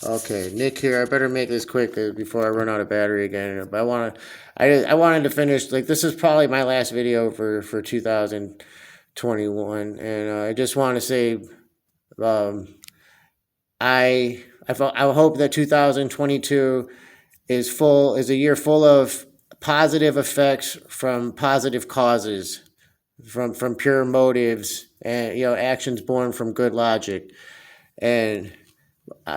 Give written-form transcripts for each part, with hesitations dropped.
Okay, Nick here. I better make this quick before I run out of battery again. But I wanted to finish. Like this is probably my last video for 2021, and I just want to say, um, I hope that 2022 is a year full of positive effects from positive causes, from pure motives, and actions born from good logic. And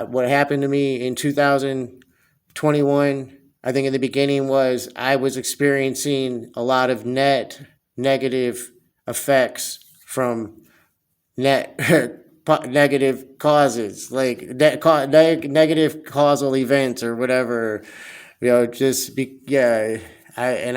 what happened to me in 2021, I think in the beginning was I was experiencing a lot of net negative effects from net negative causes, like negative causal events or whatever. I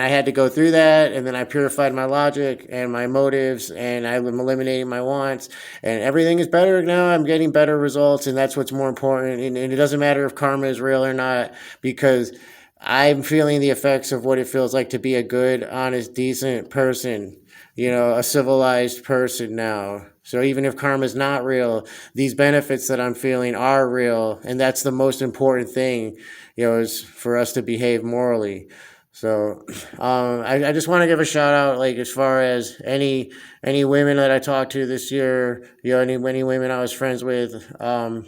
had to go through that, and then I purified my logic and my motives, and I'm eliminating my wants, and everything is better now. I'm getting better results, and that's what's more important. And it doesn't matter if karma is real or not, because I'm feeling the effects of what it feels like to be a good, honest, decent person, a civilized person now. So even if karma is not real, these benefits that I'm feeling are real, and that's the most important thing, is for us to behave morally. So I just want to give a shout out, like as far as any women that I talked to this year, any women I was friends with. I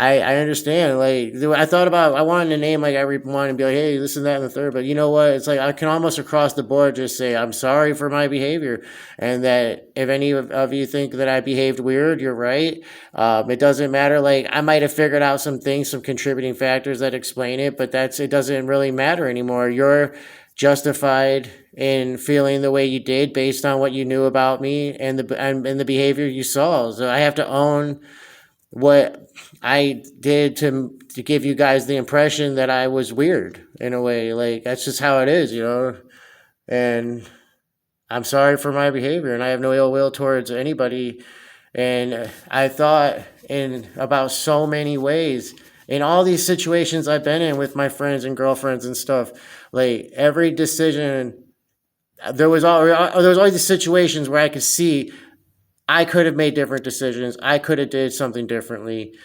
I understand. Like I thought about, I wanted to name like every one and be like, hey, this and that and the third. But you know what? It's like I can almost across the board just say I'm sorry for my behavior, and that if any of you think that I behaved weird, you're right. It doesn't matter. Like I might have figured out some things, some contributing factors that explain it, but it doesn't really matter anymore. You're justified in feeling the way you did based on what you knew about me and the behavior you saw. So I have to own what I did to give you guys the impression that I was weird in a way. Like that's just how it is. And I'm sorry for my behavior, and I have no ill will towards anybody. And I thought in about so many ways in all these situations I've been in with my friends and girlfriends and stuff. Like every decision, there was always these situations where I could see I could have made different decisions. I could have did something differently,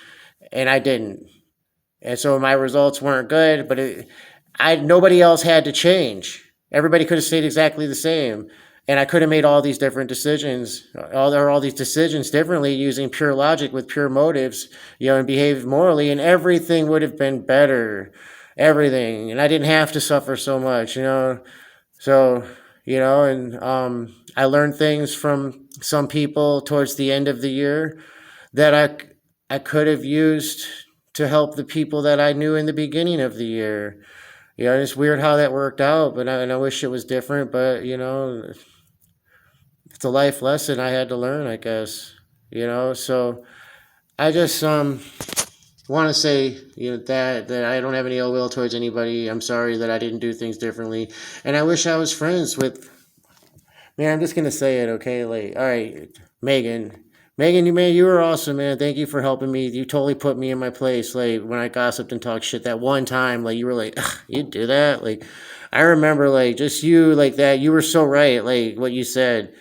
and I didn't. And so my results weren't good, but I nobody else had to change. Everybody could have stayed exactly the same, and I could have made all these different decisions, all these decisions differently using pure logic with pure motives, and behaved morally, and everything would have been better, everything, and I didn't have to suffer so much. So, and I learned things from some people towards the end of the year that I could have used to help the people that I knew in the beginning of the year. It's weird how that worked out, but I wish it was different. But it's a life lesson I had to learn, I guess. So I just want to say that I don't have any ill will towards anybody. I'm sorry that I didn't do things differently, and I wish I was friends with. Man, I'm just gonna say it, okay? Like, all right, Megan. Megan, you were awesome, man. Thank you for helping me. You totally put me in my place. Like when I gossiped and talked shit that one time, like you were like, "Ugh, you do that." Like, I remember like just you like that. You were so right. Like what you said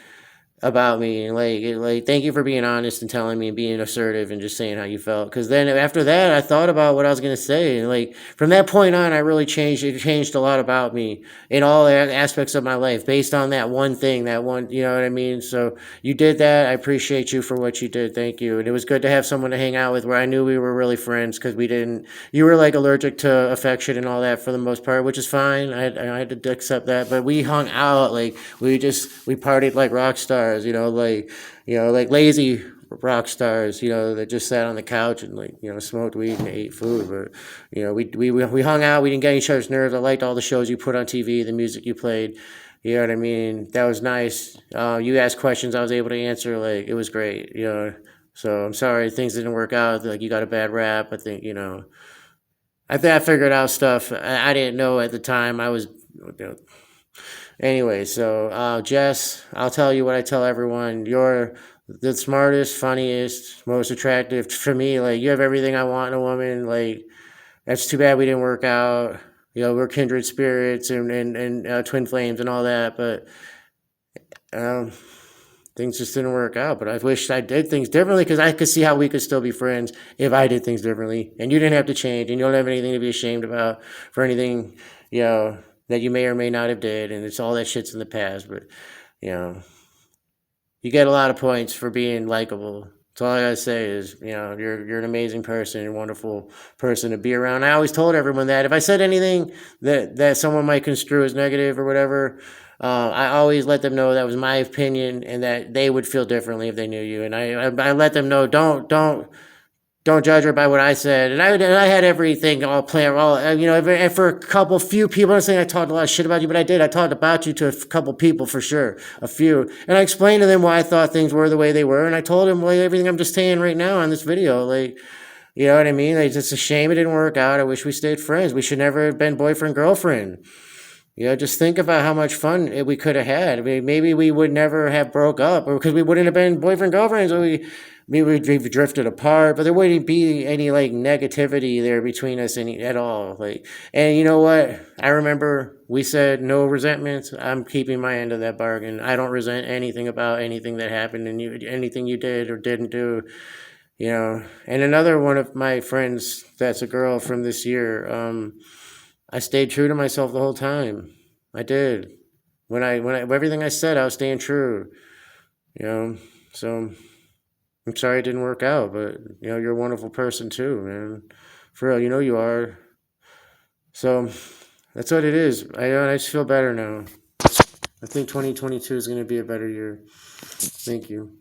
about me, like thank you for being honest and telling me and being assertive and just saying how you felt, because then after that I thought about what I was going to say, and like from that point on I really changed. It changed a lot about me in all aspects of my life based on that one thing, that one, you know what I mean? So you did that. I appreciate you for what you did. Thank you. And it was good to have someone to hang out with where I knew we were really friends, because we didn't you were like allergic to affection and all that for the most part, which is fine. I had to accept that, but we hung out, like we partied like rock stars, like lazy rock stars, that just sat on the couch and like smoked weed and ate food. But we hung out. We didn't get each other's nerves. I liked all the shows you put on TV, the music you played. You know what I mean? That was nice. You asked questions, I was able to answer. Like it was great. So I'm sorry things didn't work out. Like you got a bad rap. I think I think I figured out stuff I didn't know at the time. I was. Anyway, so Jess, I'll tell you what I tell everyone. You're the smartest, funniest, most attractive for me. Like you have everything I want in a woman. Like that's too bad we didn't work out. We're kindred spirits and twin flames and all that. But um, things just didn't work out. But I wish I did things differently because I could see how we could still be friends if I did things differently. And you didn't have to change, and you don't have anything to be ashamed about for anything, that you may or may not have did. And it's all that shit's in the past. But you know, you get a lot of points for being likable. So all I gotta say is, you're an amazing person, you're a wonderful person to be around. I always told everyone that if I said anything that someone might construe as negative or whatever, I always let them know that was my opinion and that they would feel differently if they knew you. And I let them know, don't judge her by what I said. And I had everything all planned. And for few people, I'm not saying I talked a lot of shit about you, but I did. I talked about you to a couple people for sure, a few. And I explained to them why I thought things were the way they were. And I told them everything I'm just saying right now on this video. You know what I mean? It's a shame it didn't work out. I wish we stayed friends. We should never have been boyfriend, girlfriend. Just think about how much fun we could have had. I mean, maybe we would never have broke up, or because we wouldn't have been boyfriend girlfriends. Or we've drifted apart, but there wouldn't be any negativity there between us at all. And you know what? I remember we said no resentments. I'm keeping my end of that bargain. I don't resent anything about anything that happened and anything you did or didn't do. And another one of my friends that's a girl from this year. I stayed true to myself the whole time. I did. When everything I said, I was staying true. So I'm sorry it didn't work out, but you're a wonderful person too, man. For real, you are. So that's what it is. I just feel better now. I think 2022 is going to be a better year. Thank you.